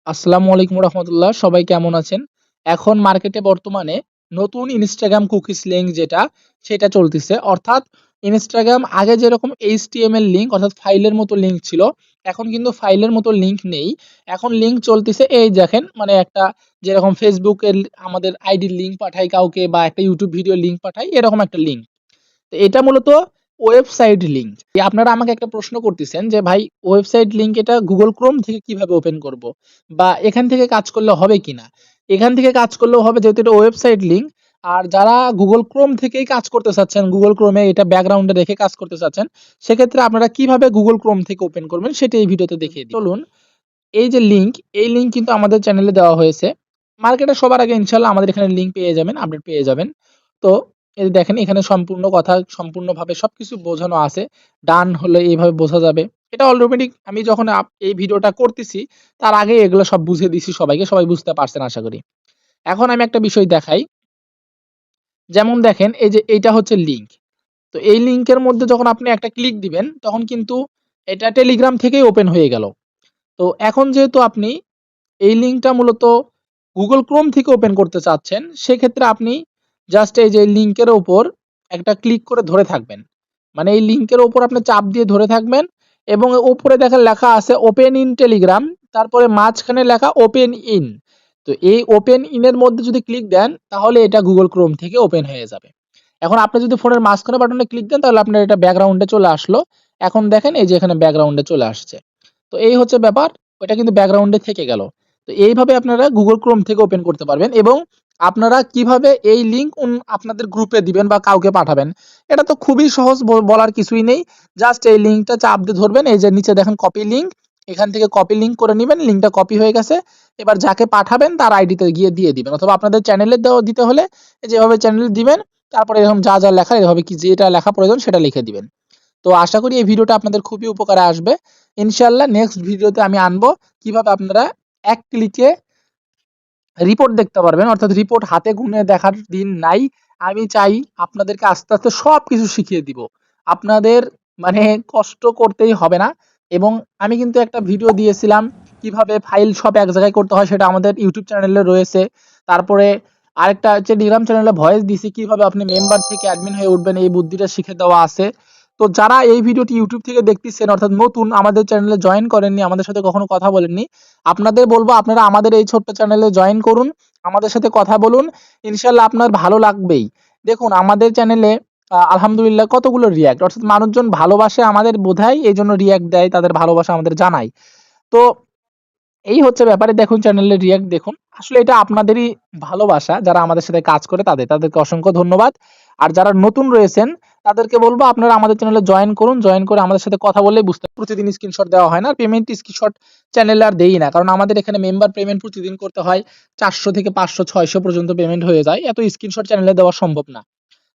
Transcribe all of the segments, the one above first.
আসসালামু আলাইকুম রহমতুল্লাহ। সবাই কেমন আছেন? এখন মার্কেটে বর্তমানে নতুন ইনস্টাগ্রাম কুকিজ লিঙ্ক সেটা চলতেছে। অর্থাৎ ইনস্টাগ্রাম আগে যেরকম এইচটিএমএল লিঙ্ক অর্থাৎ ফাইলের মতো লিঙ্ক ছিল, এখন কিন্তু ফাইলের মতো লিঙ্ক নেই। এখন লিঙ্ক চলতেছে এই দেখেন মানে একটা যেরকম ফেসবুকের আমাদের আইডির লিঙ্ক পাঠাই কাউকে বা একটা ইউটিউব ভিডিও লিঙ্ক পাঠাই এরকম একটা লিঙ্ক। তো এটা মূলত ওয়েবসাইট লিঙ্ক। আপনারা আমাকে একটা প্রশ্ন করতেছেন যে ভাই ওয়েবসাইট লিঙ্ক এটা Google Chrome থেকে কিভাবে ওপেন করব? বা এখান থেকে কাজ করলে হবে কিনা? এখান থেকে কাজ করলেও হবে যেহেতু এটা ওয়েবসাইট লিঙ্ক। আর যারা Google Chrome থেকেই কাজ করতে চাচ্ছেন, Google Chrome এ এটা ব্যাকগ্রাউন্ডে রেখে কাজ করতে চাচ্ছেন, সেক্ষেত্রে আপনারা কিভাবে Google Chrome থেকে ওপেন করবেন সেটা এই ভিডিওতে দেখিয়ে দিই। চলুন এই যে লিঙ্ক, এই লিঙ্ক কিন্তু আমাদের চ্যানেলে দেওয়া হয়েছে। মার্কেটে সবার আগে ইনশাআল্লাহ আমাদের এখানে লিঙ্ক পেয়ে যাবেন, আপডেট পেয়ে যাবেন। তো এই যে দেখেন এখানে সম্পূর্ণ কথা সম্পূর্ণভাবে সবকিছু বোঝানো আছে। ডান হলে এইভাবে বোঝা যাবে। এটা অটোমেটিক আমি যখন এই ভিডিওটা করতেছি তার আগে এগুলো সব বুঝিয়ে দিছি সবাইকে। সবাই বুঝতে পারছেন আশা করি। এখন আমি একটা বিষয় দেখাই। যেমন দেখেন এই যে এইটা হচ্ছে লিঙ্ক। তো এই লিঙ্কের মধ্যে যখন আপনি একটা ক্লিক দিবেন তখন কিন্তু এটা টেলিগ্রাম থেকেই ওপেন হয়ে গেল। তো এখন যেহেতু আপনি এই লিঙ্কটা মূলত Google Chrome থেকে ওপেন করতে চাচ্ছেন, সেক্ষেত্রে আপনি জাস্ট এই যে লিঙ্কের উপর একটা ক্লিক করে ধরে থাকবেন। মানে এই লিঙ্কের উপর আপনি চাপ দিয়ে ধরে থাকবেন এবং উপরে দেখেন লেখা আছে ওপেন ইন টেলিগ্রাম, তারপরে মাঝখানে লেখা ওপেন ইন। তো এই ওপেন ইন এর মধ্যে যদি ক্লিক দেন তাহলে এটা Google Chrome থেকে ওপেন হয়ে যাবে। এখন আপনি যদি ফোনের মাঝখানে বাটনে ক্লিক দেন তাহলে আপনার এটা ব্যাকগ্রাউন্ডে চলে আসলো। এখন দেখেন এই যে এখানে ব্যাকগ্রাউন্ডে চলে আসছে। তো এই হচ্ছে ব্যাপার। ওইটা কিন্তু ব্যাকগ্রাউন্ডে থেকে গেল। তো এইভাবে আপনারা Google Chrome থেকে ওপেন করতে পারবেন এবং আপনারা কিভাবে এই লিঙ্ক আপনাদের গ্রুপে দিবেন বা কাউকে পাঠাবেন, এটা তো খুবই সহজ, বলার কিছুই নেই। জাস্ট এই লিঙ্কটা চাপ দিয়ে ধরবেন। এই যে নিচে দেখেন কপি লিঙ্ক, এখান থেকে কপি লিঙ্ক করে নিবেন। লিঙ্কটা কপি হয়ে গেছে। এবার যাকে পাঠাবেন তার আইডিতে গিয়ে দিয়ে দিবেন। অথবা আপনাদের চ্যানেলে দিতে হলে যেভাবে চ্যানেলে দিবেন, তারপরে এরকম যা লেখা এভাবে কি যেটা লেখা প্রয়োজন সেটা লিখে দিবেন। তো আশা করি এই ভিডিওটা আপনাদের খুবই উপকারে আসবে। ইনশাআল্লাহ নেক্সট ভিডিওতে আমি আনবো কিভাবে আপনারা এক ক্লিকে রিপোর্ট দেখতে পারবেন। অর্থাৎ রিপোর্ট হাতে গুনে দেখার দিন নাই। আমি চাই আপনাদেরকে আস্তে, আস্তে সবকিছু শিখিয়ে দিব। আপনাদের মানে কষ্ট করতেই হবে না। এবং আমি কিন্তু একটা ভিডিও দিয়েছিলাম কিভাবে ফাইল সব এক জায়গায় করতে হয়, সেটা আমাদের YouTube চ্যানেলে রয়েছে। তারপরে আরেকটা হচ্ছে টেলিগ্রাম চ্যানেলে ভয়েস দিছি কিভাবে আপনি মেম্বার থেকে অ্যাডমিন হয়ে উঠবেন, এই বুদ্ধিটা শিখে দেওয়া আছে। তো যারা এই ভিডিওটি YouTube থেকে দেখতেছেন অর্থাৎ নতুন, আমাদের চ্যানেলে জয়েন করেননি, আমাদের সাথে কখনো কথা বলেননি, আপনাদের বলবো আপনারা আমাদের এই ছোট্ট চ্যানেলে জয়েন করুন, আমাদের সাথে কথা বলুন। ইনশাআল্লাহ আপনার ভালো লাগবেই। দেখুন আমাদের চ্যানেলে আলহামদুলিল্লাহ কতগুলো রিঅ্যাক্ট, অর্থাৎ মানুষজন ভালোবাসে আমাদের বোধহয় এইজন্য রিঅ্যাক্ট দেয়, তাদের ভালোবাসা আমাদের জানায়। তো এই হচ্ছে ব্যাপারে, দেখুন চ্যানেলের রিঅ্যাক্ট দেখুন। আসলে এটা আপনাদেরই ভালোবাসা যারা আমাদের সাথে কাজ করে তাদেরকে অসংখ্য ধন্যবাদ। আর যারা নতুন রয়েছেন তাদেরকে বলবো আপনারা আমাদের চ্যানেলে জয়েন করুন। জয়েন করে আমাদের সাথে কথা বললেই প্রতিদিন স্ক্রিনশট দেওয়া হয় না। পেমেন্ট স্ক্রিনশট চ্যানেলে আর দেই না। কারণ আমাদের এখানে মেম্বার পেমেন্ট প্রতিদিন করতে হয়। 400 থেকে 500 600 পর্যন্ত পেমেন্ট হয়ে যায়। এত স্ক্রিনশট চ্যানেলে দেওয়া সম্ভব না।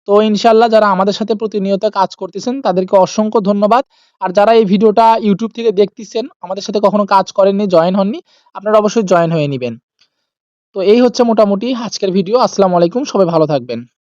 তো ইনশাআল্লাহ যারা আমাদের সাথে প্রতিনিয়ত কাজ করতেছেন তাদেরকে অসংখ্য ধন্যবাদ। আর যারা এই ভিডিওটা YouTube থেকে দেখতেছেন, আমাদের সাথে কখনো কাজ করেননি, জয়েন হননি, আপনারা অবশ্যই জয়েন হয়ে নিবেন। তো এই হচ্ছে মোটামুটি আজকের ভিডিও। আসসালামু আলাইকুম। সবাই ভালো থাকবেন।